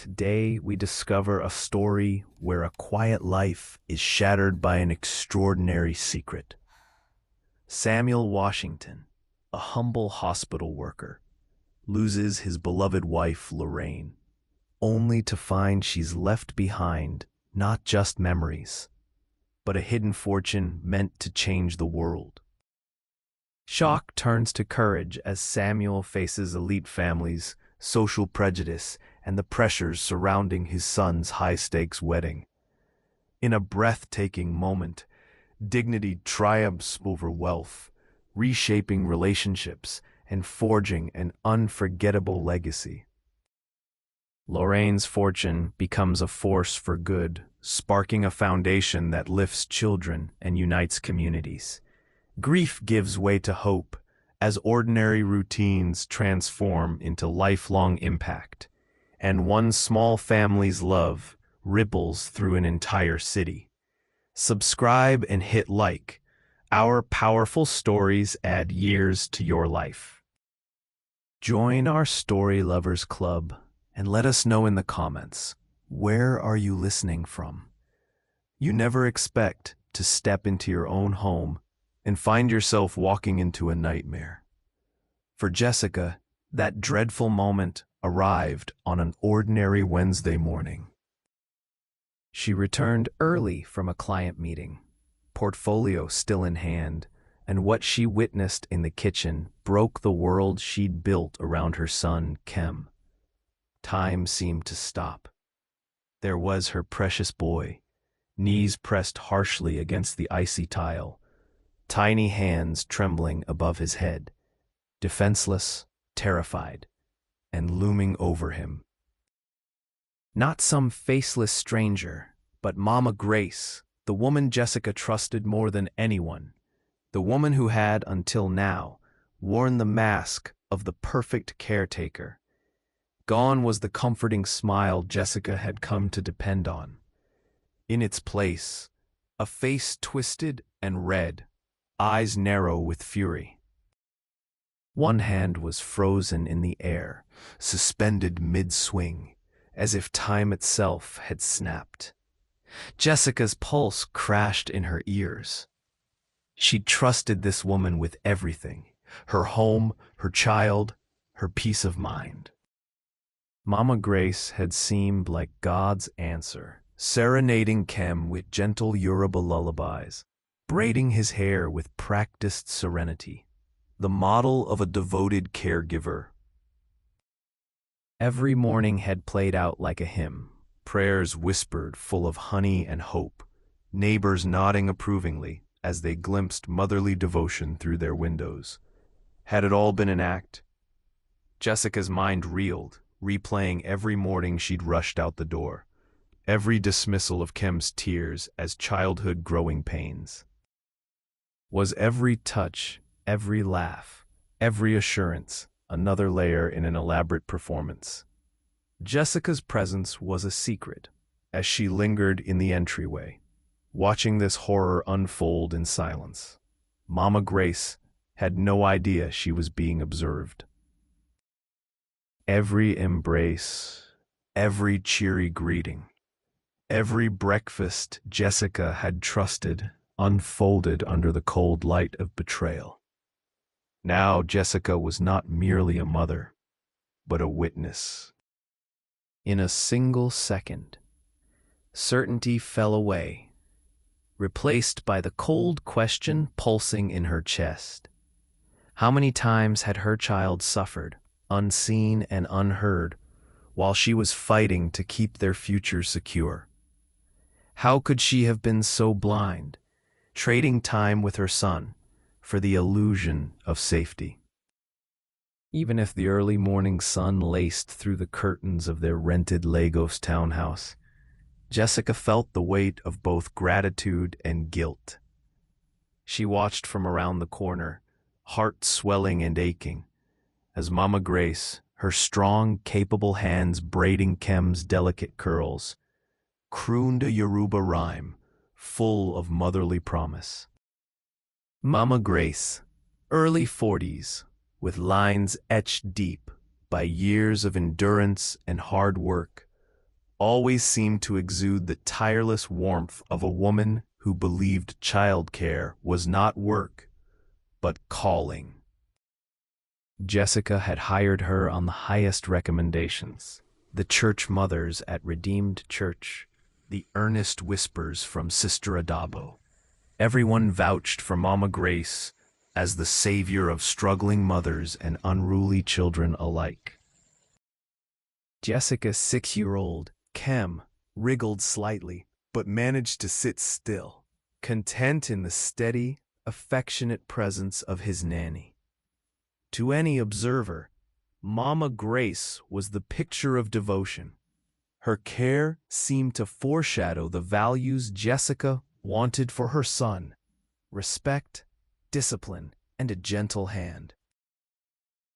Today, we discover a story where a quiet life is shattered by an extraordinary secret. Samuel Washington, a humble hospital worker, loses his beloved wife, Lorraine, only to find she's left behind not just memories, but a hidden fortune meant to change the world. Shock turns to courage as Samuel faces elite families, social prejudice, and the pressures surrounding his son's high-stakes wedding. In a breathtaking moment, dignity triumphs over wealth, reshaping relationships and forging an unforgettable legacy. Lorraine's fortune becomes a force for good, sparking a foundation that lifts children and unites communities. Grief gives way to hope as ordinary routines transform into lifelong impact, and one small family's love ripples through an entire city. Subscribe and hit like. Our powerful stories add years to your life. Join our Story Lovers Club and let us know in the comments, where are you listening from? You never expect to step into your own home and find yourself walking into a nightmare. For Jessica, that dreadful moment arrived on an ordinary Wednesday morning. She returned early from a client meeting, portfolio still in hand, and what she witnessed in the kitchen broke the world she'd built around her son, Kem. Time seemed to stop. There was her precious boy, knees pressed harshly against the icy tile, tiny hands trembling above his head, defenseless, terrified, and looming over him. Not some faceless stranger, but Mama Grace, the woman Jessica trusted more than anyone, the woman who had, until now, worn the mask of the perfect caretaker. Gone was the comforting smile Jessica had come to depend on. In its place, a face twisted and red, eyes narrow with fury. One hand was frozen in the air, suspended mid-swing, as if time itself had snapped. Jessica's pulse crashed in her ears. She'd trusted this woman with everything, her home, her child, her peace of mind. Mama Grace had seemed like God's answer, serenading Kem with gentle Yoruba lullabies, braiding his hair with practiced serenity, the model of a devoted caregiver. Every morning had played out like a hymn, prayers whispered full of honey and hope, neighbors nodding approvingly as they glimpsed motherly devotion through their windows. Had it all been an act? Jessica's mind reeled, replaying every morning she'd rushed out the door, every dismissal of Kem's tears as childhood growing pains. Was every touch, every laugh, every assurance another layer in an elaborate performance? Jessica's presence was a secret as she lingered in the entryway, watching this horror unfold in silence. Mama Grace had no idea she was being observed. Every embrace, every cheery greeting, every breakfast Jessica had trusted unfolded under the cold light of betrayal. Now Jessica was not merely a mother, but a witness. In a single second, certainty fell away, replaced by the cold question pulsing in her chest. How many times had her child suffered, unseen and unheard, while she was fighting to keep their future secure? How could she have been so blind, trading time with her son for the illusion of safety? Even if the early morning sun laced through the curtains of their rented Lagos townhouse, Jessica felt the weight of both gratitude and guilt. She watched from around the corner, heart swelling and aching, as Mama Grace, her strong, capable hands braiding Kem's delicate curls, crooned a Yoruba rhyme full of motherly promise. Mama Grace, early 40s, with lines etched deep by years of endurance and hard work, always seemed to exude the tireless warmth of a woman who believed childcare was not work, but calling. Jessica had hired her on the highest recommendations. The church mothers at Redeemed Church, the earnest whispers from Sister Adabo. Everyone vouched for Mama Grace as the savior of struggling mothers and unruly children alike. Jessica's 6-year-old, Kem, wriggled slightly, but managed to sit still, content in the steady, affectionate presence of his nanny. To any observer, Mama Grace was the picture of devotion. Her care seemed to foreshadow the values Jessica wanted for her son: respect, discipline, and a gentle hand.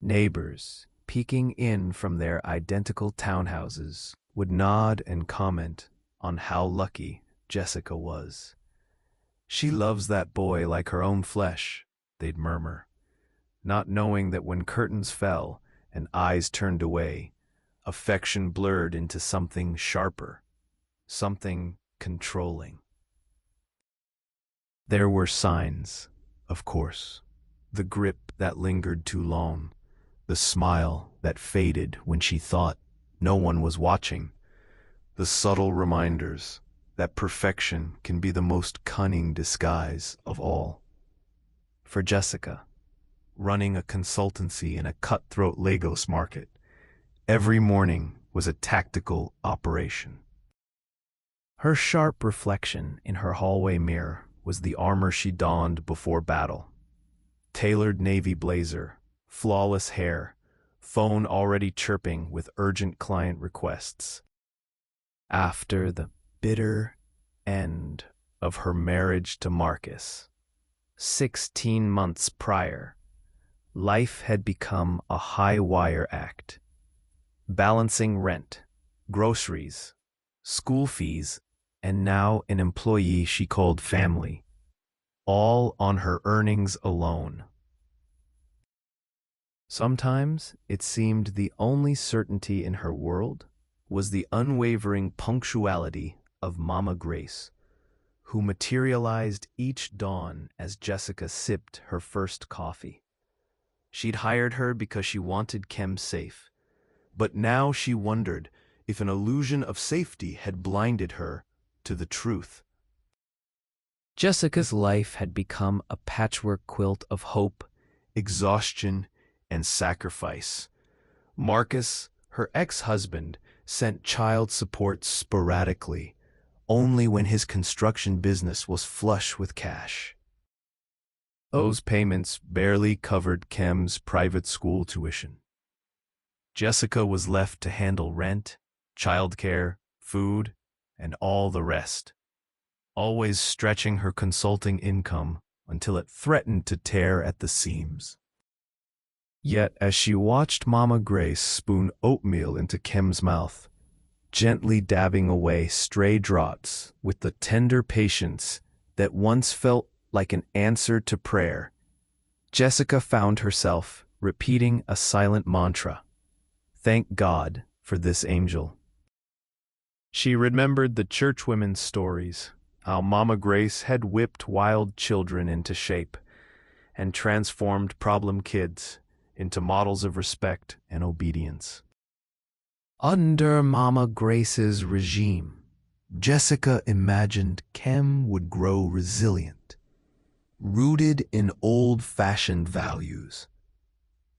Neighbors, peeking in from their identical townhouses, would nod and comment on how lucky Jessica was. "She loves that boy like her own flesh," they'd murmur, not knowing that when curtains fell and eyes turned away, affection blurred into something sharper, something controlling. There were signs, of course: the grip that lingered too long, the smile that faded when she thought no one was watching, the subtle reminders that perfection can be the most cunning disguise of all. For Jessica, running a consultancy in a cutthroat Lagos market, every morning was a tactical operation. Her sharp reflection in her hallway mirror was the armor she donned before battle: tailored navy blazer, flawless hair, phone already chirping with urgent client requests. After the bitter end of her marriage to Marcus, 16 months prior, life had become a high-wire act, balancing rent, groceries, school fees, and now an employee she called family, all on her earnings alone. Sometimes it seemed the only certainty in her world was the unwavering punctuality of Mama Grace, who materialized each dawn as Jessica sipped her first coffee. She'd hired her because she wanted Kem safe, but now she wondered if an illusion of safety had blinded her to the truth. Jessica's life had become a patchwork quilt of hope, exhaustion, and sacrifice. Marcus, her ex-husband, sent child support sporadically, only when his construction business was flush with cash. Those payments barely covered Kem's private school tuition. Jessica was left to handle rent, childcare, food, and all the rest, always stretching her consulting income until it threatened to tear at the seams. Yet as she watched Mama Grace spoon oatmeal into Kem's mouth, gently dabbing away stray drops with the tender patience that once felt like an answer to prayer, Jessica found herself repeating a silent mantra: "Thank God for this angel." She remembered the churchwomen's stories, how Mama Grace had whipped wild children into shape and transformed problem kids into models of respect and obedience. Under Mama Grace's regime, Jessica imagined Kem would grow resilient, rooted in old-fashioned values,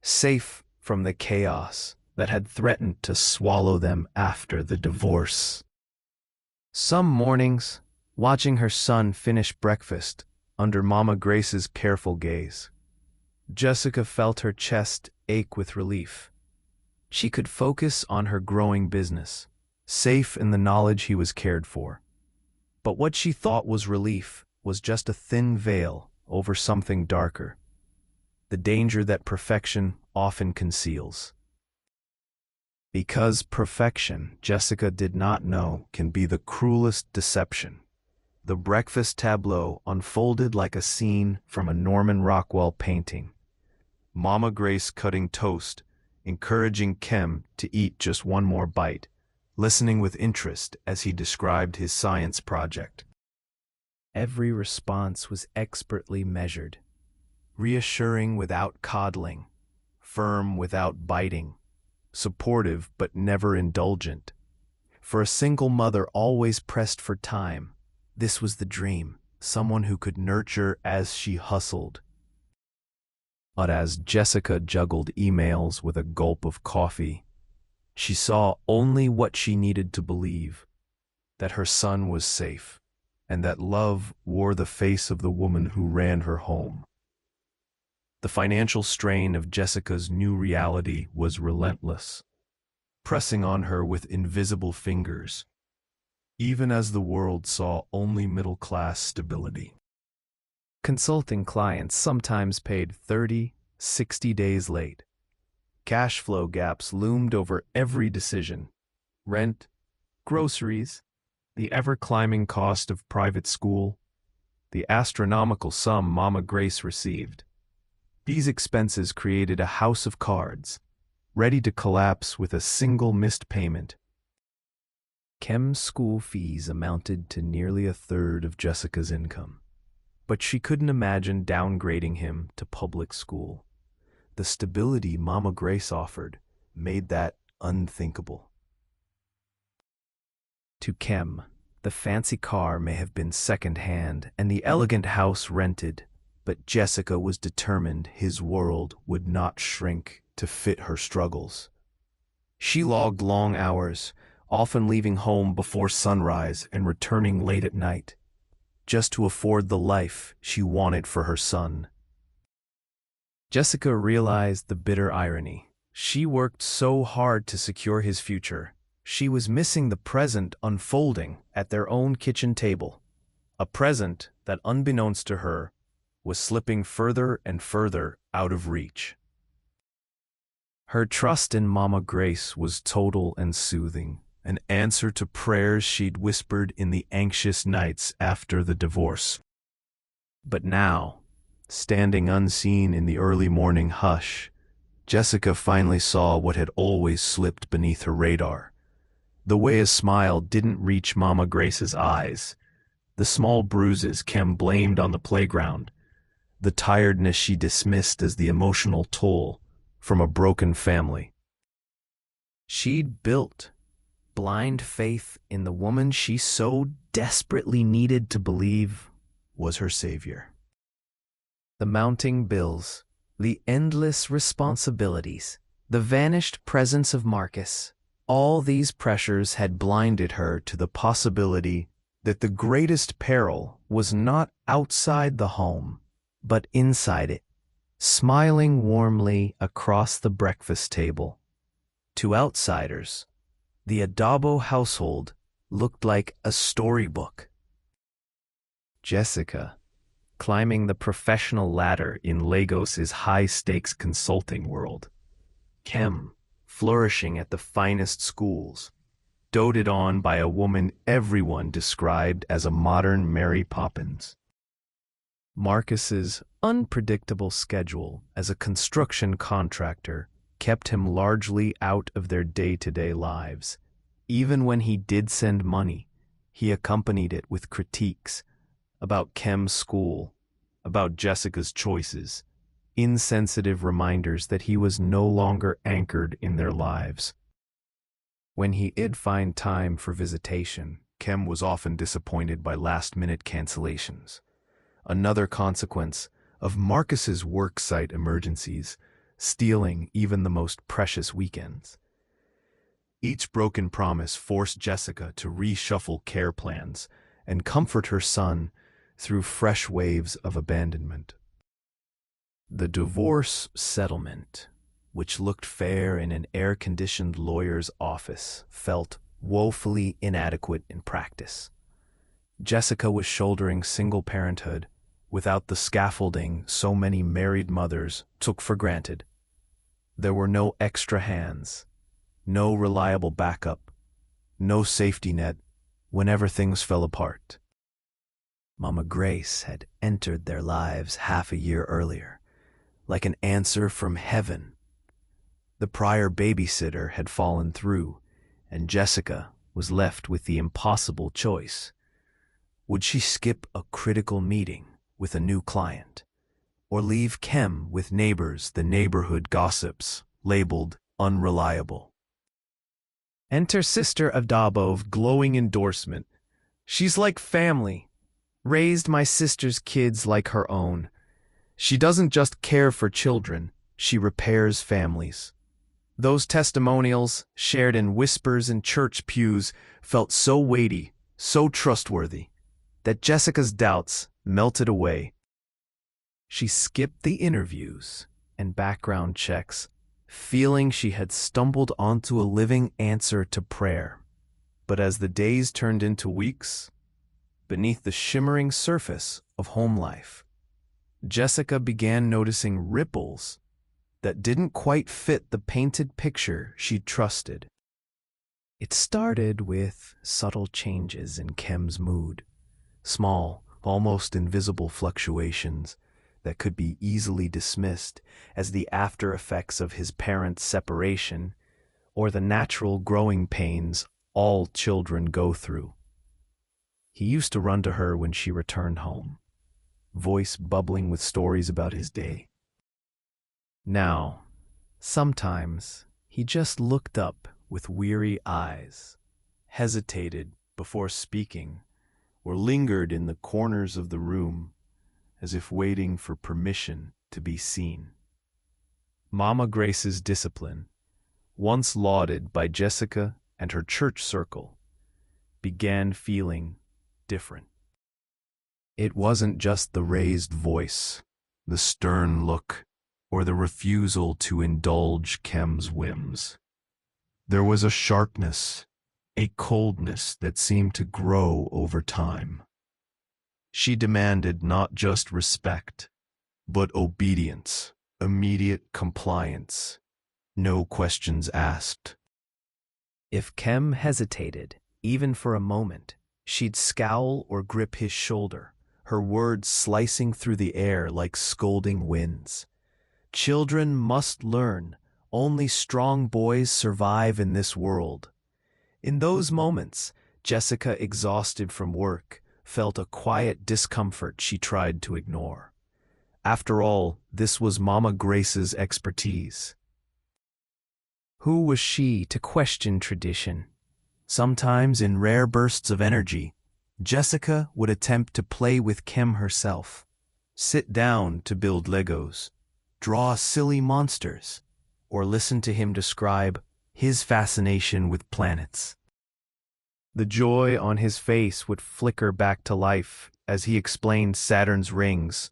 safe from the chaos that had threatened to swallow them after the divorce. Some mornings, watching her son finish breakfast under Mama Grace's careful gaze, Jessica felt her chest ache with relief. She could focus on her growing business, safe in the knowledge he was cared for. But what she thought was relief was just a thin veil over something darker: the danger that perfection often conceals. Because perfection, Jessica did not know, can be the cruelest deception. The breakfast tableau unfolded like a scene from a Norman Rockwell painting. Mama Grace cutting toast, encouraging Kem to eat just one more bite, listening with interest as he described his science project. Every response was expertly measured, reassuring without coddling, firm without biting, supportive but never indulgent. For a single mother always pressed for time, this was the dream, someone who could nurture as she hustled. But as Jessica juggled emails with a gulp of coffee, she saw only what she needed to believe, that her son was safe, and that love wore the face of the woman who ran her home. The financial strain of Jessica's new reality was relentless, pressing on her with invisible fingers, even as the world saw only middle-class stability. Consulting clients sometimes paid 30, 60 days late. Cash flow gaps loomed over every decision. Rent, groceries, the ever-climbing cost of private school, the astronomical sum Mama Grace received. These expenses created a house of cards, ready to collapse with a single missed payment. Kem's school fees amounted to nearly a third of Jessica's income, but she couldn't imagine downgrading him to public school. The stability Mama Grace offered made that unthinkable. To Kem, the fancy car may have been second-hand and the elegant house rented, but Jessica was determined his world would not shrink to fit her struggles. She logged long hours, often leaving home before sunrise and returning late at night, just to afford the life she wanted for her son. Jessica realized the bitter irony. She worked so hard to secure his future, she was missing the present unfolding at their own kitchen table, a present that, unbeknownst to her, was slipping further and further out of reach. Her trust in Mama Grace was total and soothing, an answer to prayers she'd whispered in the anxious nights after the divorce. But now, standing unseen in the early morning hush, Jessica finally saw what had always slipped beneath her radar. The way a smile didn't reach Mama Grace's eyes, the small bruises Kem blamed on the playground, the tiredness she dismissed as the emotional toll from a broken family. She'd built blind faith in the woman she so desperately needed to believe was her savior. The mounting bills, the endless responsibilities, the vanished presence of Marcus, all these pressures had blinded her to the possibility that the greatest peril was not outside the home, but inside it, smiling warmly across the breakfast table. To outsiders, the Adobo household looked like a storybook. Jessica, climbing the professional ladder in Lagos's high-stakes consulting world. Kem, flourishing at the finest schools, doted on by a woman everyone described as a modern Mary Poppins. Marcus's unpredictable schedule as a construction contractor kept him largely out of their day-to-day lives. Even when he did send money, he accompanied it with critiques about Kem's school, about Jessica's choices, insensitive reminders that he was no longer anchored in their lives. When he did find time for visitation, Kem was often disappointed by last-minute cancellations. Another consequence of Marcus's worksite emergencies, stealing even the most precious weekends. Each broken promise forced Jessica to reshuffle care plans and comfort her son through fresh waves of abandonment. The divorce settlement, which looked fair in an air-conditioned lawyer's office, felt woefully inadequate in practice. Jessica was shouldering single parenthood without the scaffolding so many married mothers took for granted. There were no extra hands, no reliable backup, no safety net whenever things fell apart. Mama Grace had entered their lives half a year earlier, like an answer from heaven. The prior babysitter had fallen through, and Jessica was left with the impossible choice. Would she skip a critical meeting with a new client, or leave Kem with neighbors the neighborhood gossips labeled unreliable? Enter Sister Adabov, glowing endorsement. She's like family. Raised my sister's kids like her own. She doesn't just care for children, she repairs families. Those testimonials, shared in whispers in church pews, felt so weighty, so trustworthy, that Jessica's doubts melted away. She skipped the interviews and background checks, feeling she had stumbled onto a living answer to prayer. But as the days turned into weeks, beneath the shimmering surface of home life, Jessica began noticing ripples that didn't quite fit the painted picture she'd trusted. It started with subtle changes in Kem's mood, small, almost invisible fluctuations that could be easily dismissed as the after effects of his parents' separation or the natural growing pains all children go through. He used to run to her when she returned home, voice bubbling with stories about his day. Now, sometimes he just looked up with weary eyes, hesitated before speaking, or lingered in the corners of the room as if waiting for permission to be seen. Mama Grace's discipline, once lauded by Jessica and her church circle, began feeling different. It wasn't just the raised voice, the stern look, or the refusal to indulge Kem's whims. There was a sharpness, a coldness that seemed to grow over time. She demanded not just respect, but obedience, immediate compliance, no questions asked. If Kem hesitated, even for a moment, she'd scowl or grip his shoulder, her words slicing through the air like scolding winds. Children must learn. Only strong boys survive in this world. In those moments, Jessica, exhausted from work, felt a quiet discomfort she tried to ignore. After all, this was Mama Grace's expertise. Who was she to question tradition? Sometimes, in rare bursts of energy, Jessica would attempt to play with Kem herself, sit down to build Legos, draw silly monsters, or listen to him describe his fascination with planets. The joy on his face would flicker back to life as he explained Saturn's rings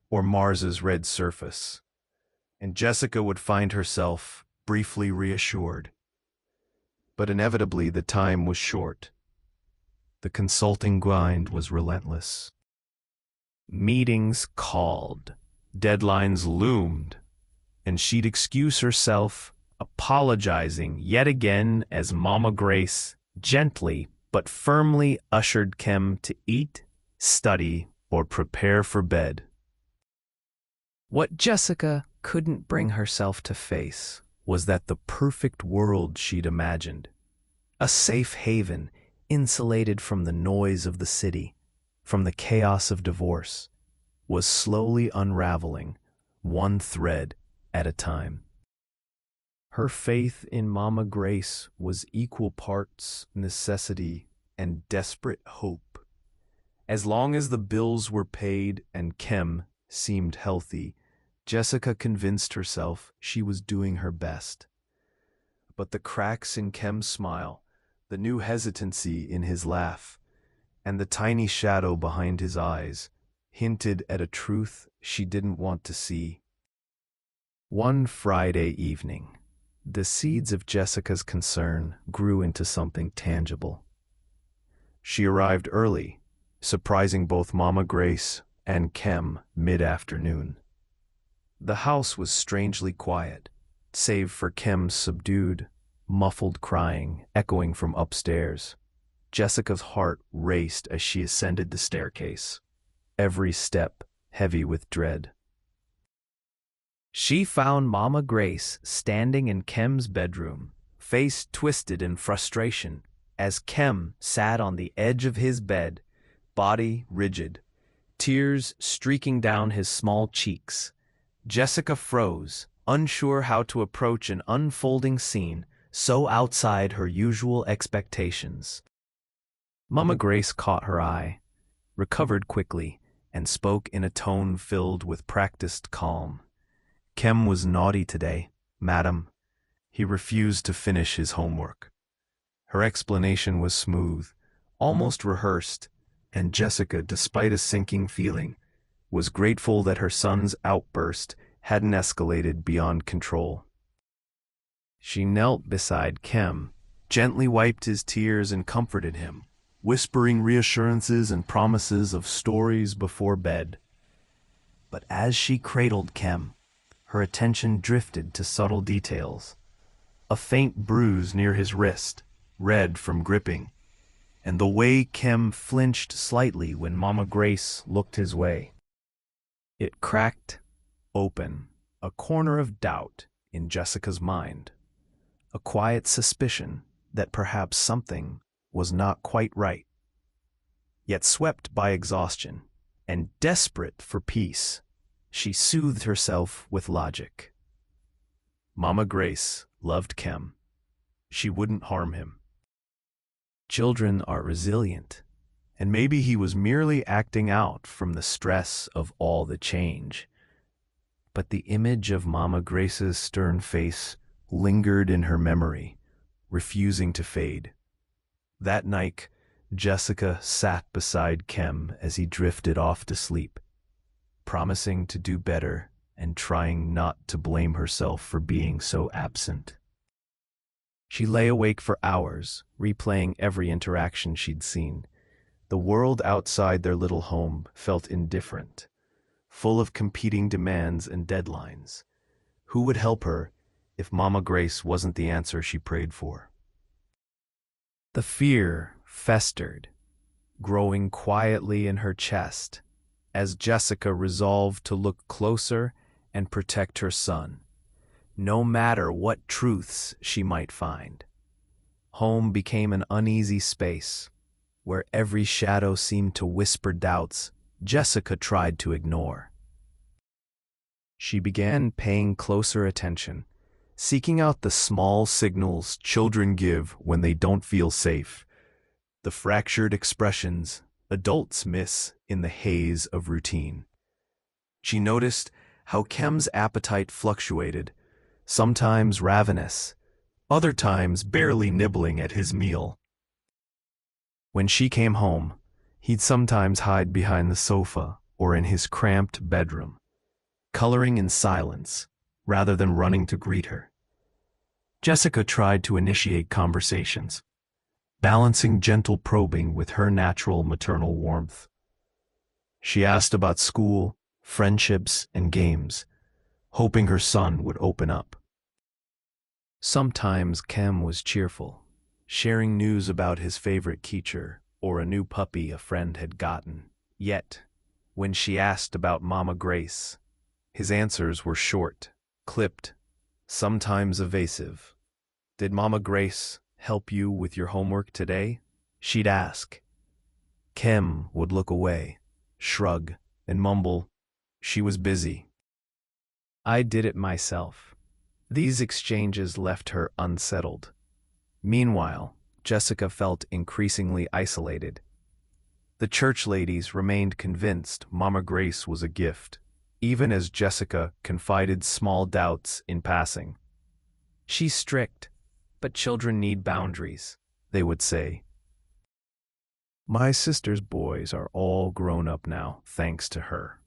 or Mars's red surface, and Jessica would find herself briefly reassured. But inevitably the time was short. The consulting grind was relentless. Meetings called, deadlines loomed, and she'd excuse herself, apologizing yet again as Mama Grace gently but firmly ushered Kem to eat, study, or prepare for bed. What Jessica couldn't bring herself to face was that the perfect world she'd imagined, a safe haven insulated from the noise of the city, from the chaos of divorce, was slowly unraveling, one thread at a time. Her faith in Mama Grace was equal parts necessity and desperate hope. As long as the bills were paid and Kem seemed healthy, Jessica convinced herself she was doing her best. But the cracks in Kem's smile, the new hesitancy in his laugh, and the tiny shadow behind his eyes hinted at a truth she didn't want to see. One Friday evening, the seeds of Jessica's concern grew into something tangible. She arrived early, surprising both Mama Grace and Kem mid-afternoon. The house was strangely quiet, save for Kem's subdued, muffled crying echoing from upstairs. Jessica's heart raced as she ascended the staircase, every step heavy with dread. She found Mama Grace standing in Kem's bedroom, face twisted in frustration, as Kem sat on the edge of his bed, body rigid, tears streaking down his small cheeks. Jessica froze, unsure how to approach an unfolding scene so outside her usual expectations. Mama Grace caught her eye, recovered quickly, and spoke in a tone filled with practiced calm. Kem was naughty today, madam. He refused to finish his homework. Her explanation was smooth, almost rehearsed, and Jessica, despite a sinking feeling, was grateful that her son's outburst hadn't escalated beyond control. She knelt beside Kem, gently wiped his tears and comforted him, whispering reassurances and promises of stories before bed. But as she cradled Kem, her attention drifted to subtle details. A faint bruise near his wrist, red from gripping, and the way Kem flinched slightly when Mama Grace looked his way. It cracked open, a corner of doubt in Jessica's mind, a quiet suspicion that perhaps something was not quite right. Yet swept by exhaustion and desperate for peace, she soothed herself with logic. Mama Grace loved Kem. She wouldn't harm him. Children are resilient, and maybe he was merely acting out from the stress of all the change. But the image of Mama Grace's stern face lingered in her memory, refusing to fade. That night, Jessica sat beside Kem as he drifted off to sleep, promising to do better and trying not to blame herself for being so absent. She lay awake for hours, replaying every interaction she'd seen. The world outside their little home felt indifferent, full of competing demands and deadlines. Who would help her if Mama Grace wasn't the answer she prayed for? The fear festered, growing quietly in her chest, as Jessica resolved to look closer and protect her son, no matter what truths she might find. Home became an uneasy space, where every shadow seemed to whisper doubts Jessica tried to ignore. She began paying closer attention, seeking out the small signals children give when they don't feel safe, the fractured expressions adults miss in the haze of routine. She noticed how Kem's appetite fluctuated, sometimes ravenous, other times barely nibbling at his meal. When she came home, he'd sometimes hide behind the sofa or in his cramped bedroom, coloring in silence rather than running to greet her. Jessica tried to initiate conversations, balancing gentle probing with her natural maternal warmth. She asked about school, friendships, and games, hoping her son would open up. Sometimes Kem was cheerful, sharing news about his favorite teacher or a new puppy a friend had gotten. Yet, when she asked about Mama Grace, his answers were short, clipped, sometimes evasive. "Did Mama Grace help you with your homework today?" she'd ask. Kem would look away, shrug, and mumble, "She was busy. I did it myself." These exchanges left her unsettled. Meanwhile, Jessica felt increasingly isolated. The church ladies remained convinced Mama Grace was a gift, even as Jessica confided small doubts in passing. "She's strict, but children need boundaries," they would say. "My sister's boys are all grown up now, thanks to her."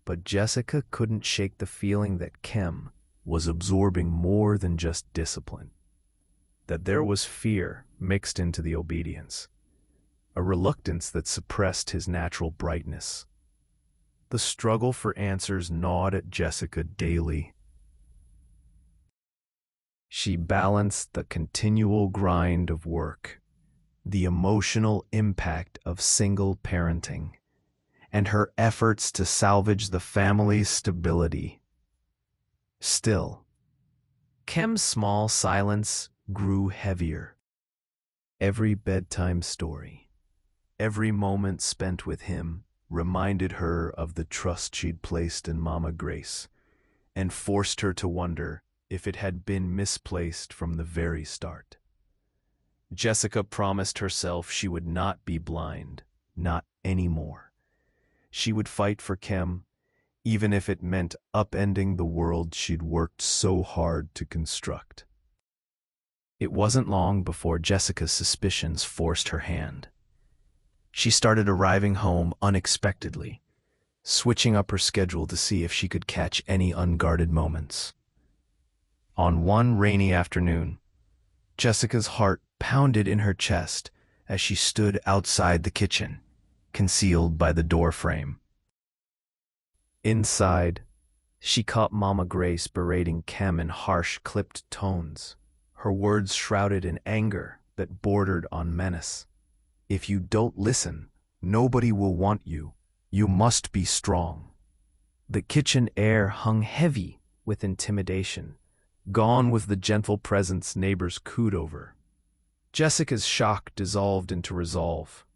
But Jessica couldn't shake the feeling that Kem was absorbing more than just discipline, that there was fear mixed into the obedience, a reluctance that suppressed his natural brightness. The struggle for answers gnawed at Jessica daily. She balanced the continual grind of work, the emotional impact of single parenting, and her efforts to salvage the family's stability. Still, Kem's small silence grew heavier. Every bedtime story, every moment spent with him reminded her of the trust she'd placed in Mama Grace and forced her to wonder if it had been misplaced from the very start. Jessica promised herself she would not be blind, not anymore. She would fight for Kem, even if it meant upending the world she'd worked so hard to construct. It wasn't long before Jessica's suspicions forced her hand. She started arriving home unexpectedly, switching up her schedule to see if she could catch any unguarded moments. On one rainy afternoon, Jessica's heart pounded in her chest as she stood outside the kitchen, concealed by the door frame. Inside, she caught Mama Grace berating Kem in harsh, clipped tones, her words shrouded in anger that bordered on menace. "If you don't listen, nobody will want you. You must be strong." The kitchen air hung heavy with intimidation. Gone was the gentle presence neighbors cooed over. Jessica's shock dissolved into resolve.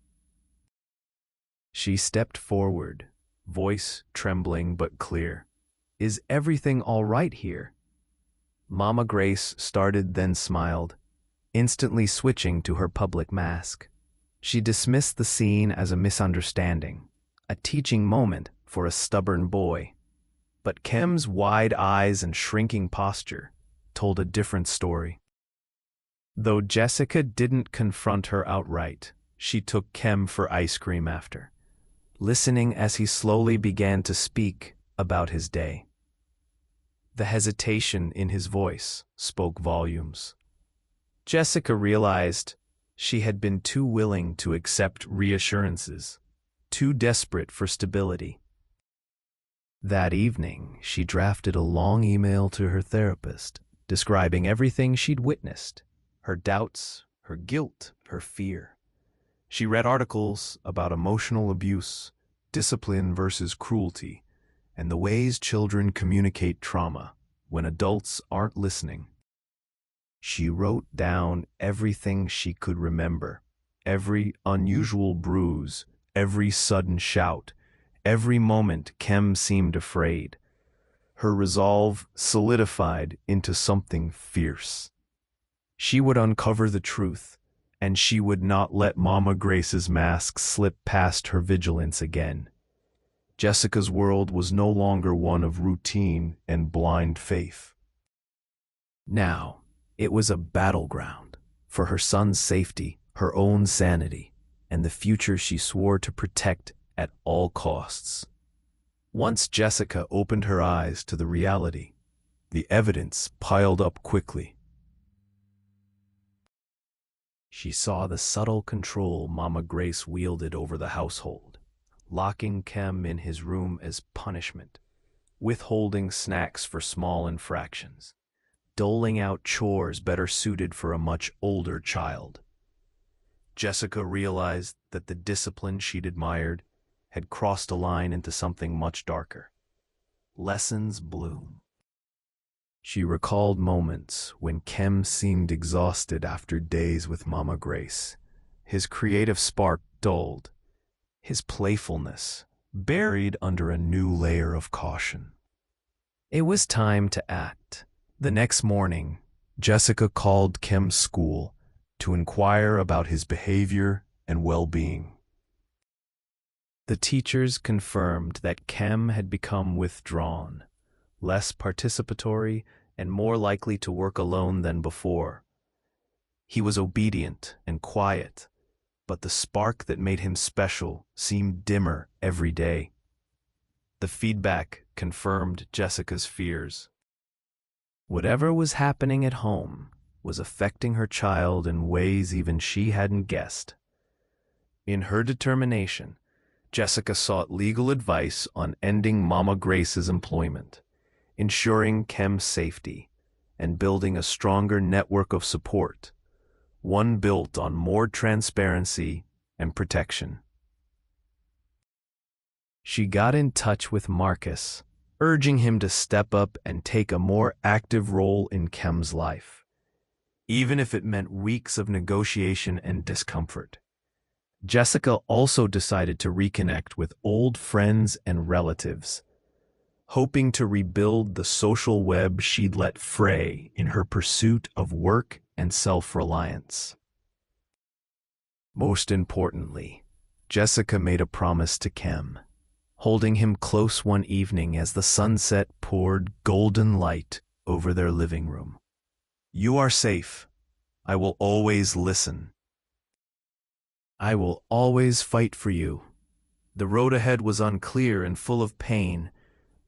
She stepped forward, voice trembling but clear. "Is everything all right here?" Mama Grace started, then smiled, instantly switching to her public mask. She dismissed the scene as a misunderstanding, a teaching moment for a stubborn boy. But Kem's wide eyes and shrinking posture told a different story. Though Jessica didn't confront her outright, she took Kem for ice cream after, listening as he slowly began to speak about his day. The hesitation in his voice spoke volumes. Jessica realized she had been too willing to accept reassurances, too desperate for stability. That evening, she drafted a long email to her therapist, describing everything she'd witnessed, her doubts, her guilt, her fear. She read articles about emotional abuse, discipline versus cruelty, and the ways children communicate trauma when adults aren't listening. She wrote down everything she could remember, every unusual bruise, every sudden shout, every moment Kem seemed afraid. Her resolve solidified into something fierce. She would uncover the truth, and she would not let Mama Grace's mask slip past her vigilance again. Jessica's world was no longer one of routine and blind faith. Now, it was a battleground for her son's safety, her own sanity, and the future she swore to protect at all costs. Once Jessica opened her eyes to the reality, the evidence piled up quickly. She saw the subtle control Mama Grace wielded over the household, locking Kem in his room as punishment, withholding snacks for small infractions, doling out chores better suited for a much older child. Jessica realized that the discipline she'd admired had crossed a line into something much darker. Lessons bloom. She recalled moments when Kem seemed exhausted after days with Mama Grace, his creative spark dulled, his playfulness buried under a new layer of caution. It was time to act. The next morning, Jessica called Kem's school to inquire about his behavior and well-being. The teachers confirmed that Kem had become withdrawn, less participatory, and more likely to work alone than before. He was obedient and quiet, but the spark that made him special seemed dimmer every day. The feedback confirmed Jessica's fears. Whatever was happening at home was affecting her child in ways even she hadn't guessed. In her determination, Jessica sought legal advice on ending Mama Grace's employment, ensuring Kem's safety, and building a stronger network of support, one built on more transparency and protection. She got in touch with Marcus, urging him to step up and take a more active role in Kem's life. even if it meant weeks of negotiation and discomfort. Jessica also decided to reconnect with old friends and relatives, hoping to rebuild the social web she'd let fray in her pursuit of work and self-reliance. Most importantly, Jessica made a promise to Kem, holding him close one evening as the sunset poured golden light over their living room. "You are safe. I will always listen. I will always fight for you." The road ahead was unclear and full of pain,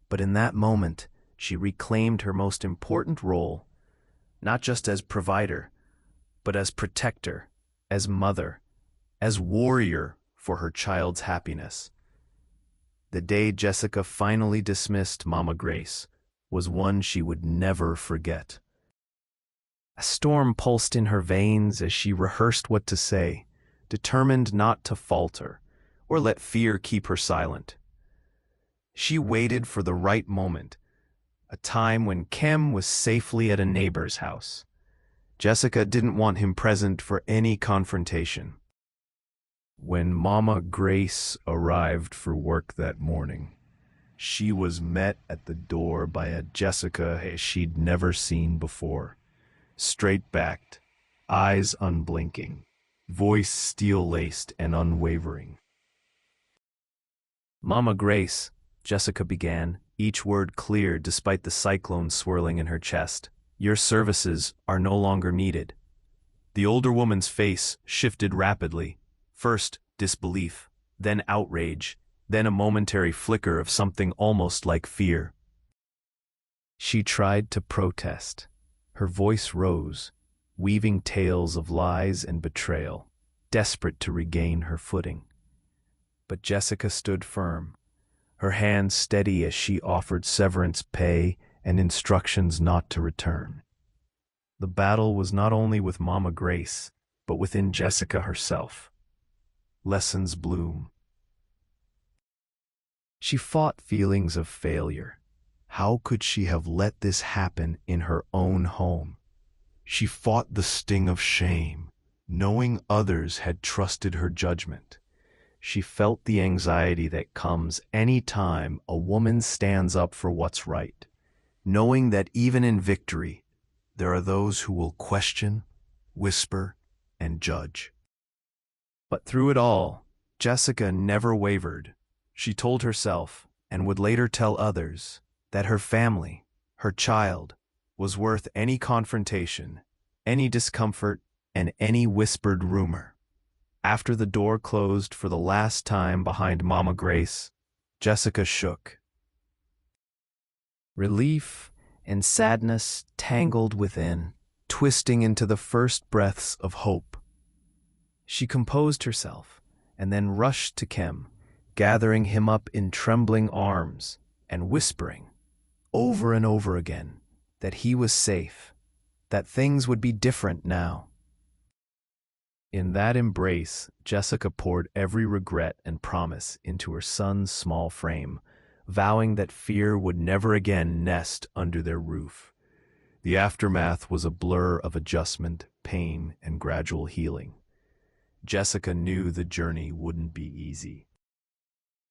but in that moment, she reclaimed her most important role, not just as provider, but as protector, as mother, as warrior for her child's happiness. The day Jessica finally dismissed Mama Grace was one she would never forget. A storm pulsed in her veins as she rehearsed what to say, determined not to falter or let fear keep her silent. She waited for the right moment, a time when Kem was safely at a neighbor's house. Jessica didn't want him present for any confrontation. When Mama Grace arrived for work that morning, she was met at the door by a Jessica she'd never seen before. Straight-backed, eyes unblinking, voice steel-laced and unwavering. "Mama Grace," Jessica began, each word clear despite the cyclone swirling in her chest, "your services are no longer needed." The older woman's face shifted rapidly, first disbelief, then outrage, then a momentary flicker of something almost like fear. She tried to protest. Her voice rose, weaving tales of lies and betrayal, desperate to regain her footing. But Jessica stood firm, her hands steady as she offered severance pay and instructions not to return. The battle was not only with Mama Grace, but within Jessica herself. Lessons bloom. She fought feelings of failure. How could she have let this happen in her own home? She fought the sting of shame, knowing others had trusted her judgment. She felt the anxiety that comes any time a woman stands up for what's right, knowing that even in victory, there are those who will question, whisper, and judge. But through it all, Jessica never wavered. She told herself, and would later tell others, that her family, her child, was worth any confrontation, any discomfort, and any whispered rumor. After the door closed for the last time behind Mama Grace, Jessica shook. Relief and sadness tangled within, twisting into the first breaths of hope. She composed herself and then rushed to Kem, gathering him up in trembling arms and whispering, over and over again, that he was safe, that things would be different now. In that embrace, Jessica poured every regret and promise into her son's small frame, vowing that fear would never again nest under their roof. The aftermath was a blur of adjustment, pain, and gradual healing. Jessica knew the journey wouldn't be easy.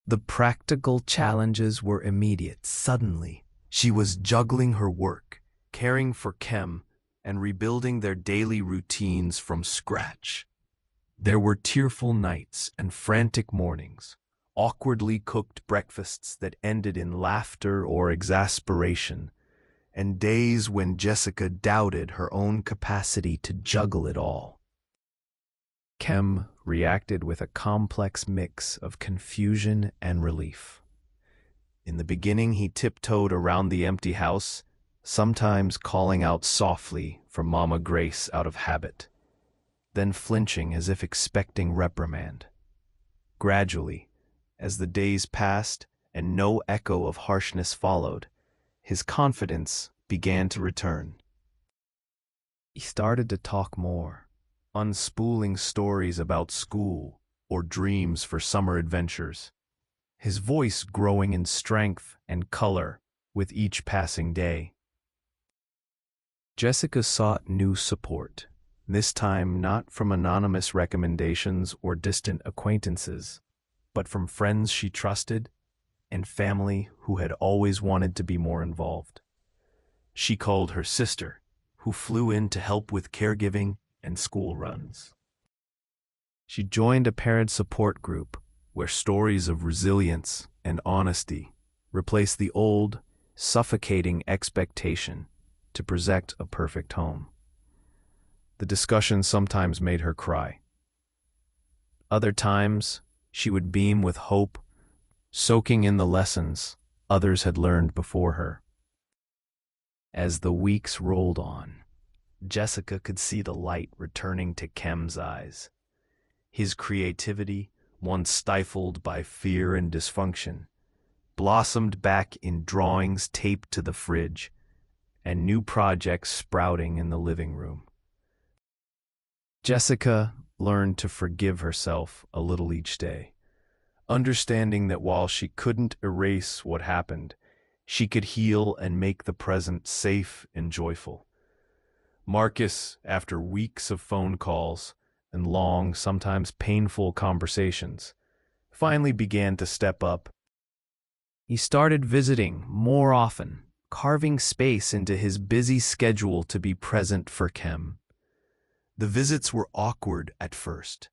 The practical challenges were immediate. Suddenly, she was juggling her work, caring for Kem, and rebuilding their daily routines from scratch. There were tearful nights and frantic mornings, awkwardly cooked breakfasts that ended in laughter or exasperation, and days when Jessica doubted her own capacity to juggle it all. Kem reacted with a complex mix of confusion and relief. In the beginning, he tiptoed around the empty house, sometimes calling out softly for Mama Grace out of habit, then flinching as if expecting reprimand. Gradually, as the days passed and no echo of harshness followed, his confidence began to return. He started to talk more, unspooling stories about school or dreams for summer adventures, his voice growing in strength and color with each passing day. Jessica sought new support, this time not from anonymous recommendations or distant acquaintances, but from friends she trusted and family who had always wanted to be more involved. She called her sister, who flew in to help with caregiving and school runs. She joined a parent support group where stories of resilience and honesty replaced the old, suffocating expectation to project a perfect home. The discussion sometimes made her cry. Other times, she would beam with hope, soaking in the lessons others had learned before her. As the weeks rolled on, Jessica could see the light returning to Kem's eyes. His creativity, once stifled by fear and dysfunction, blossomed back in drawings taped to the fridge and new projects sprouting in the living room. Jessica learned to forgive herself a little each day, understanding that while she couldn't erase what happened, she could heal and make the present safe and joyful. Marcus, after weeks of phone calls and long, sometimes painful conversations, finally began to step up. He started visiting more often, carving space into his busy schedule to be present for Kem. The visits were awkward at first.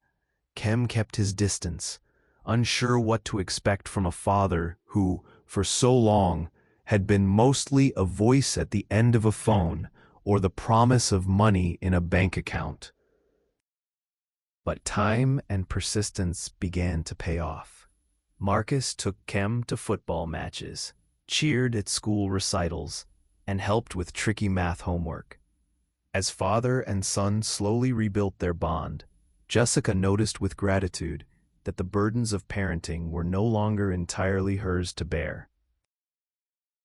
Kem kept his distance, unsure what to expect from a father who, for so long, had been mostly a voice at the end of a phone or the promise of money in a bank account. But time and persistence began to pay off. Marcus took Kem to football matches, cheered at school recitals, and helped with tricky math homework. As father and son slowly rebuilt their bond, Jessica noticed with gratitude that the burdens of parenting were no longer entirely hers to bear.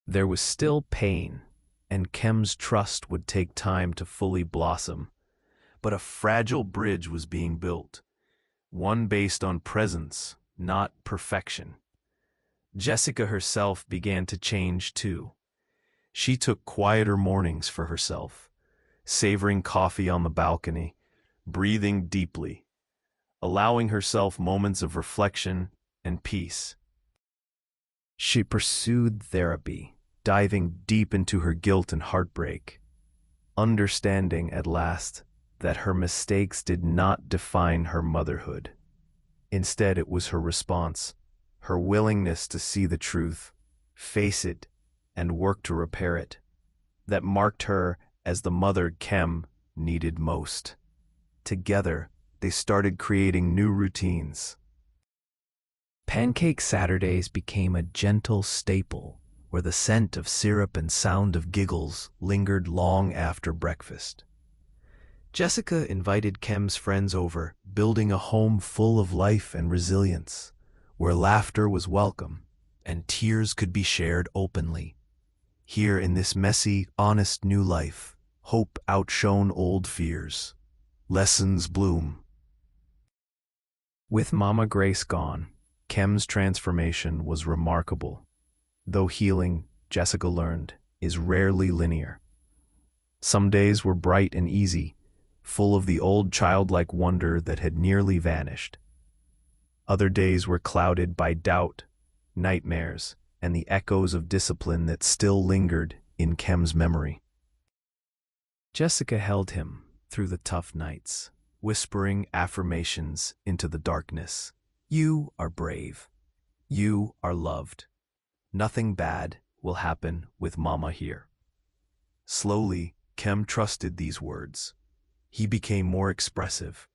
There was still pain, and Kem's trust would take time to fully blossom, but a fragile bridge was being built, one based on presence, not perfection. Jessica herself began to change too. She took quieter mornings for herself, savoring coffee on the balcony, breathing deeply, allowing herself moments of reflection and peace. She pursued therapy, diving deep into her guilt and heartbreak, understanding at last that her mistakes did not define her motherhood. Instead, it was her response, her willingness to see the truth, face it, and work to repair it, that marked her as the mother Kem needed most. Together, they started creating new routines. Pancake Saturdays became a gentle staple where the scent of syrup and sound of giggles lingered long after breakfast. Jessica invited Kem's friends over, building a home full of life and resilience, where laughter was welcome and tears could be shared openly. Here in this messy, honest new life, hope outshone old fears. Lessons bloom. With Mama Grace gone, Kem's transformation was remarkable. Though healing, Jessica learned, is rarely linear. Some days were bright and easy, full of the old childlike wonder that had nearly vanished. Other days were clouded by doubt, nightmares, and the echoes of discipline that still lingered in Kem's memory. Jessica held him through the tough nights, whispering affirmations into the darkness. You are brave. You are loved. Nothing bad will happen with Mama here. Slowly, Kem trusted these words. He became more expressive,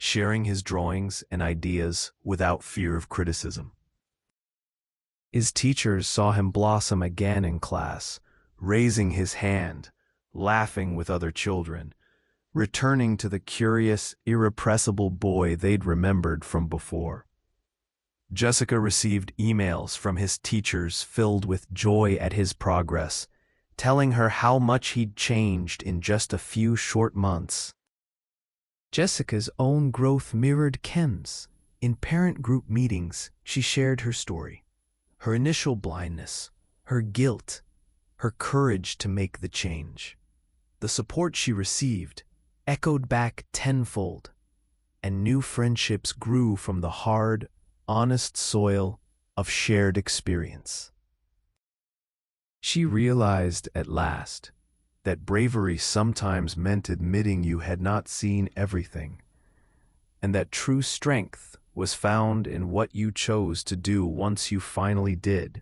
sharing his drawings and ideas without fear of criticism. His teachers saw him blossom again in class, raising his hand, laughing with other children, returning to the curious, irrepressible boy they'd remembered from before. Jessica received emails from his teachers filled with joy at his progress, telling her how much he'd changed in just a few short months. Jessica's own growth mirrored Kem's. In parent group meetings, she shared her story, her initial blindness, her guilt, her courage to make the change. The support she received echoed back tenfold, and new friendships grew from the hard, honest soil of shared experience. She realized at last that bravery sometimes meant admitting you had not seen everything, and that true strength was found in what you chose to do once you finally did.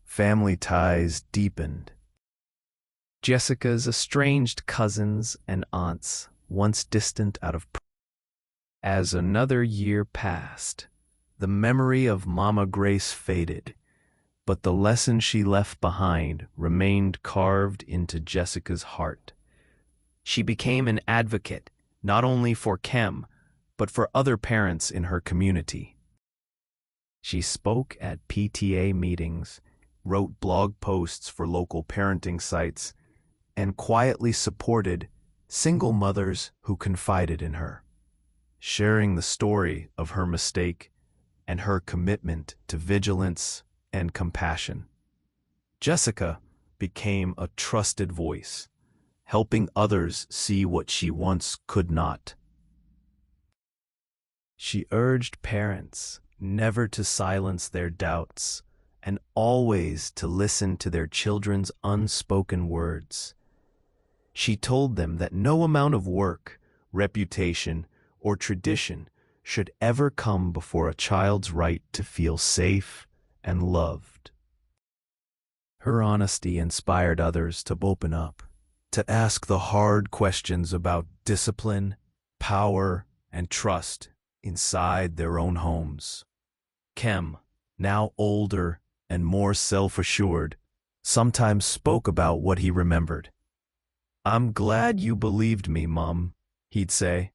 Family ties deepened. Jessica's estranged cousins and aunts, once distant out of as another year passed, the memory of Mama Grace faded, but the lesson she left behind remained carved into Jessica's heart. She became an advocate, not only for Kem, but for other parents in her community. She spoke at PTA meetings, wrote blog posts for local parenting sites, and quietly supported single mothers who confided in her, sharing the story of her mistake and her commitment to vigilance and compassion. Jessica became a trusted voice, helping others see what she once could not. She urged parents never to silence their doubts and always to listen to their children's unspoken words. She told them that no amount of work, reputation, or tradition should ever come before a child's right to feel safe and loved. Her honesty inspired others to open up, to ask the hard questions about discipline, power, and trust inside their own homes. Kem, now older and more self-assured, sometimes spoke about what he remembered. "I'm glad you believed me, Mom," he'd say.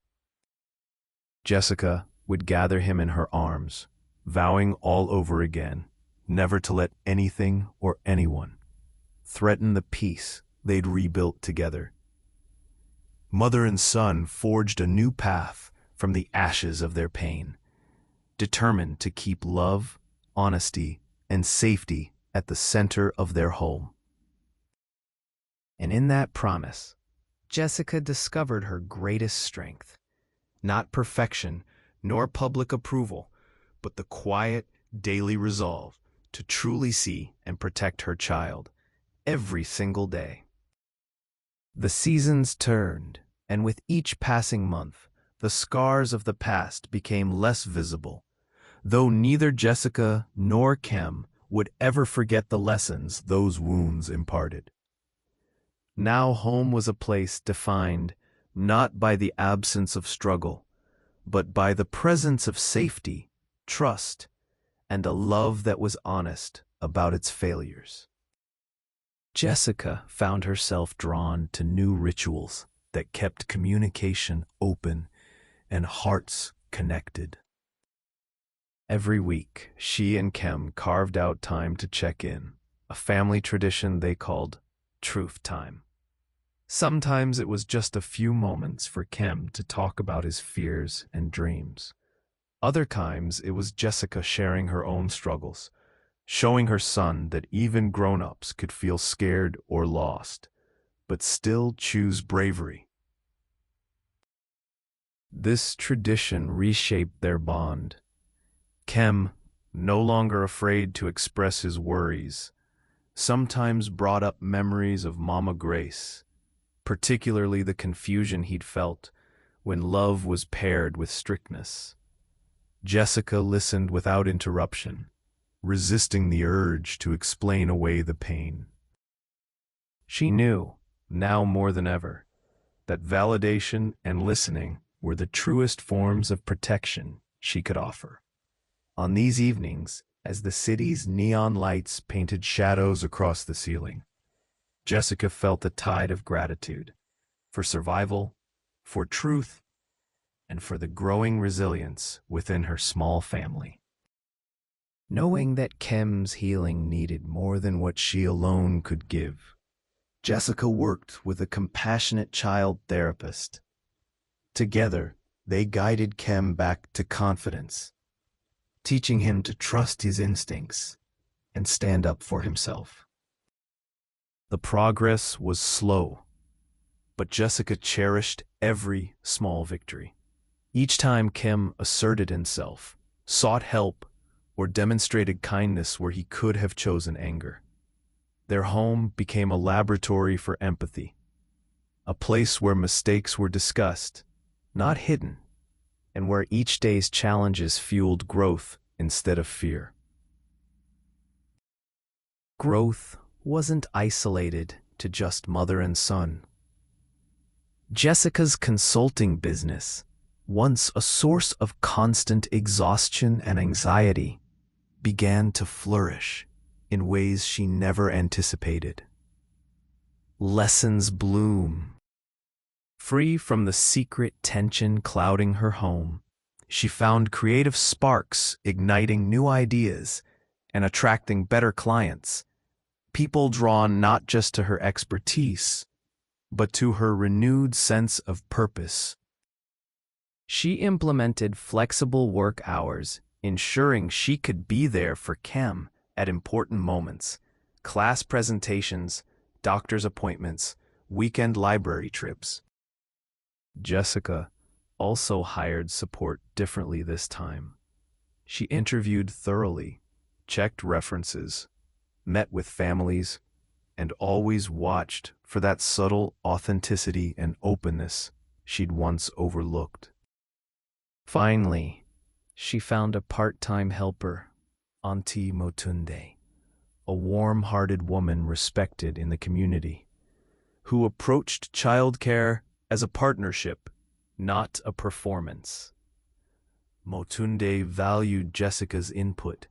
Jessica would gather him in her arms, vowing all over again never to let anything or anyone threaten the peace they'd rebuilt together. Mother and son forged a new path from the ashes of their pain, determined to keep love, honesty, and safety at the center of their home. And in that promise, Jessica discovered her greatest strength. Not perfection, nor public approval, but the quiet, daily resolve to truly see and protect her child every single day. The seasons turned, and with each passing month, the scars of the past became less visible, though neither Jessica nor Kem would ever forget the lessons those wounds imparted. Now home was a place defined not by the absence of struggle, but by the presence of safety, trust, and a love that was honest about its failures. Jessica found herself drawn to new rituals that kept communication open and hearts connected. Every week, she and Kem carved out time to check in, a family tradition they called truth time. Sometimes it was just a few moments for Kem to talk about his fears and dreams. Other times it was Jessica sharing her own struggles, showing her son that even grown-ups could feel scared or lost, but still choose bravery. This tradition reshaped their bond. Kem, no longer afraid to express his worries, sometimes brought up memories of Mama Grace, particularly the confusion he'd felt when love was paired with strictness. Jessica listened without interruption, resisting the urge to explain away the pain. She knew, now more than ever, that validation and listening were the truest forms of protection she could offer. On these evenings, as the city's neon lights painted shadows across the ceiling, Jessica felt a tide of gratitude for survival, for truth, and for the growing resilience within her small family. Knowing that Kem's healing needed more than what she alone could give, Jessica worked with a compassionate child therapist. Together, they guided Kem back to confidence, teaching him to trust his instincts and stand up for himself. The progress was slow, but Jessica cherished every small victory. Each time Kim asserted himself, sought help, or demonstrated kindness where he could have chosen anger, their home became a laboratory for empathy, a place where mistakes were discussed, not hidden, and where each day's challenges fueled growth instead of fear. Growth wasn't isolated to just mother and son. Jessica's consulting business, once a source of constant exhaustion and anxiety, began to flourish in ways she never anticipated. Lessons bloom. Free from the secret tension clouding her home, she found creative sparks igniting new ideas and attracting better clients, people drawn not just to her expertise, but to her renewed sense of purpose. She implemented flexible work hours, ensuring she could be there for Kim at important moments, class presentations, doctor's appointments, weekend library trips. Jessica also hired support differently this time. She interviewed thoroughly, checked references, met with families, and always watched for that subtle authenticity and openness she'd once overlooked. Finally, she found a part-time helper, Auntie Motunde, a warm-hearted woman respected in the community, who approached childcare as a partnership, not a performance. Motunde valued Jessica's input,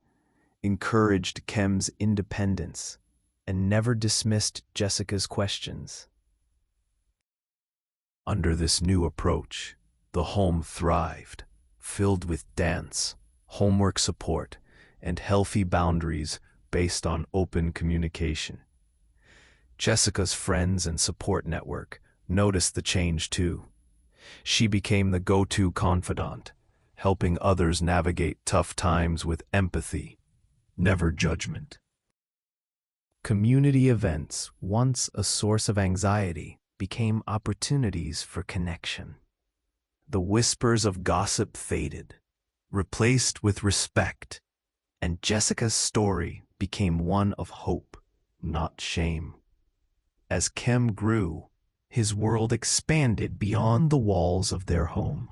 encouraged Kim's independence, and never dismissed Jessica's questions. Under this new approach, the home thrived, filled with dance, homework support, and healthy boundaries based on open communication. Jessica's friends and support network noticed the change too. She became the go-to confidant, helping others navigate tough times with empathy, never judgment. Community events, once a source of anxiety, became opportunities for connection. The whispers of gossip faded, replaced with respect, and Jessica's story became one of hope, not shame. As Kim grew, his world expanded beyond the walls of their home.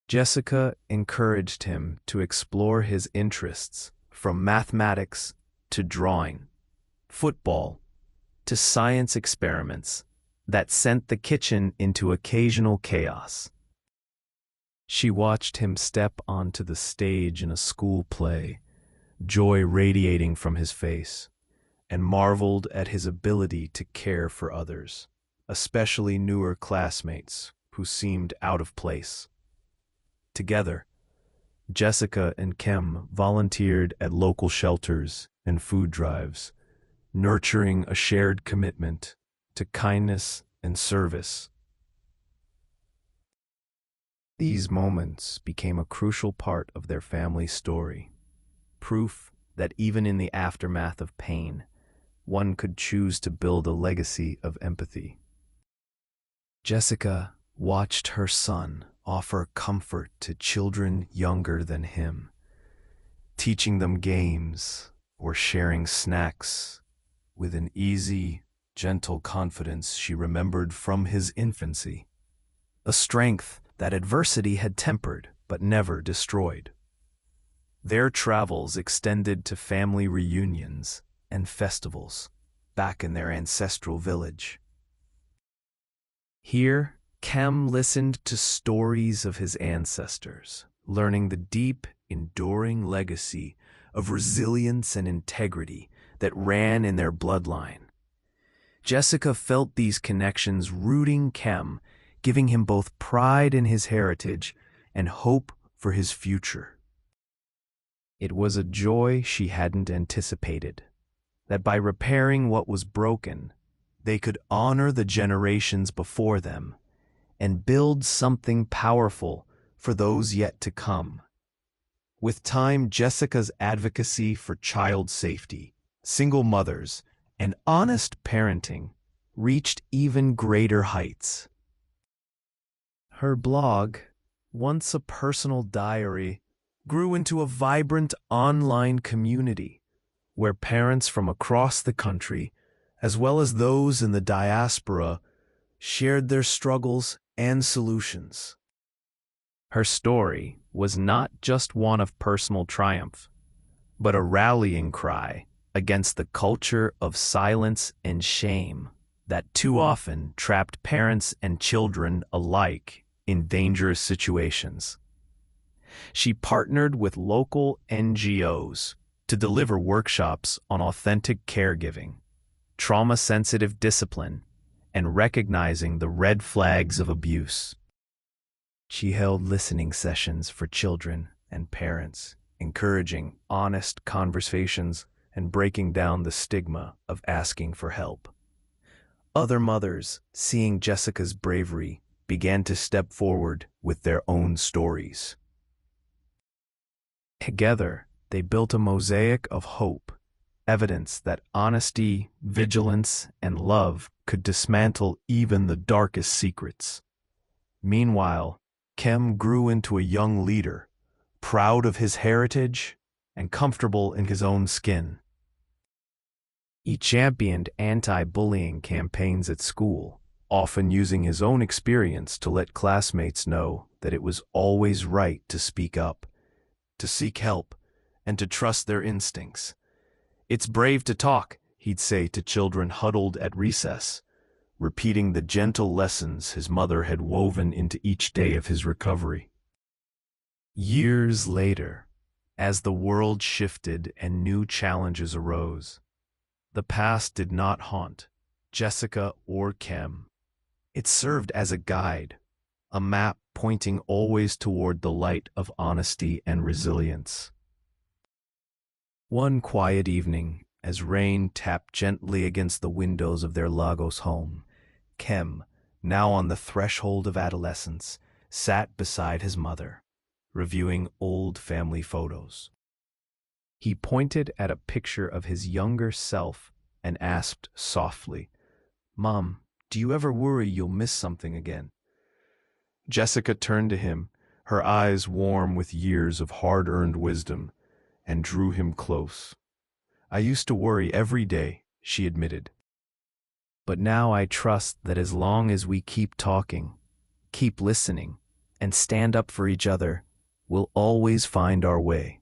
Jessica encouraged him to explore his interests, from mathematics to drawing, football to science experiments that sent the kitchen into occasional chaos. She watched him step onto the stage in a school play, joy radiating from his face, and marveled at his ability to care for others, especially newer classmates who seemed out of place. Together, Jessica and Kim volunteered at local shelters and food drives, nurturing a shared commitment to kindness and service. These moments became a crucial part of their family story, proof that even in the aftermath of pain, one could choose to build a legacy of empathy. Jessica watched her son offer comfort to children younger than him, teaching them games or sharing snacks with an easy, gentle confidence she remembered from his infancy, a strength that adversity had tempered but never destroyed. Their travels extended to family reunions and festivals back in their ancestral village. Here, Kim listened to stories of his ancestors, learning the deep, enduring legacy of resilience and integrity that ran in their bloodline. Jessica felt these connections rooting Kim, giving him both pride in his heritage and hope for his future. It was a joy she hadn't anticipated, that by repairing what was broken, they could honor the generations before them and build something powerful for those yet to come. With time, Jessica's advocacy for child safety, single mothers, and honest parenting reached even greater heights. Her blog, once a personal diary, grew into a vibrant online community where parents from across the country, as well as those in the diaspora, shared their struggles and solutions. Her story was not just one of personal triumph, but a rallying cry against the culture of silence and shame that too often trapped parents and children alike in dangerous situations. She partnered with local NGOs to deliver workshops on authentic caregiving, trauma-sensitive discipline, and recognizing the red flags of abuse. She held listening sessions for children and parents, encouraging honest conversations and breaking down the stigma of asking for help. Other mothers, seeing Jessica's bravery, began to step forward with their own stories. Together, they built a mosaic of hope, evidence that honesty, vigilance, and love could dismantle even the darkest secrets. Meanwhile, Kem grew into a young leader, proud of his heritage and comfortable in his own skin. He championed anti-bullying campaigns at school, often using his own experience to let classmates know that it was always right to speak up, to seek help, and to trust their instincts. "It's brave to talk," he'd say to children huddled at recess, repeating the gentle lessons his mother had woven into each day of his recovery. Years later, as the world shifted and new challenges arose, the past did not haunt Jessica or Kem. It served as a guide, a map pointing always toward the light of honesty and resilience. One quiet evening, as rain tapped gently against the windows of their Lagos home, Kem, now on the threshold of adolescence, sat beside his mother, reviewing old family photos. He pointed at a picture of his younger self and asked softly, "Mom, do you ever worry you'll miss something again?" Jessica turned to him, her eyes warm with years of hard-earned wisdom, and drew him close. "I used to worry every day," she admitted. "But now I trust that as long as we keep talking, keep listening, and stand up for each other, we'll always find our way."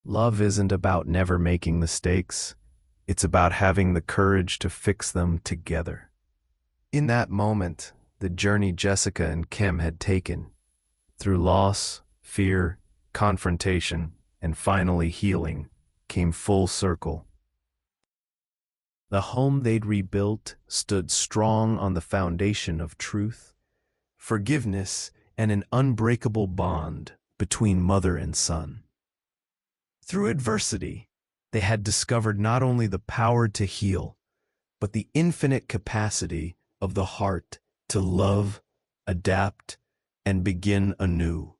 Love isn't about never making mistakes. It's about having the courage to fix them together. In that moment, the journey Jessica and Kem had taken, through loss, fear, confrontation, and finally healing, came full circle. The home they'd rebuilt stood strong on the foundation of truth, forgiveness, and an unbreakable bond between mother and son. Through adversity, they had discovered not only the power to heal, but the infinite capacity of the heart to love, adapt, and begin anew.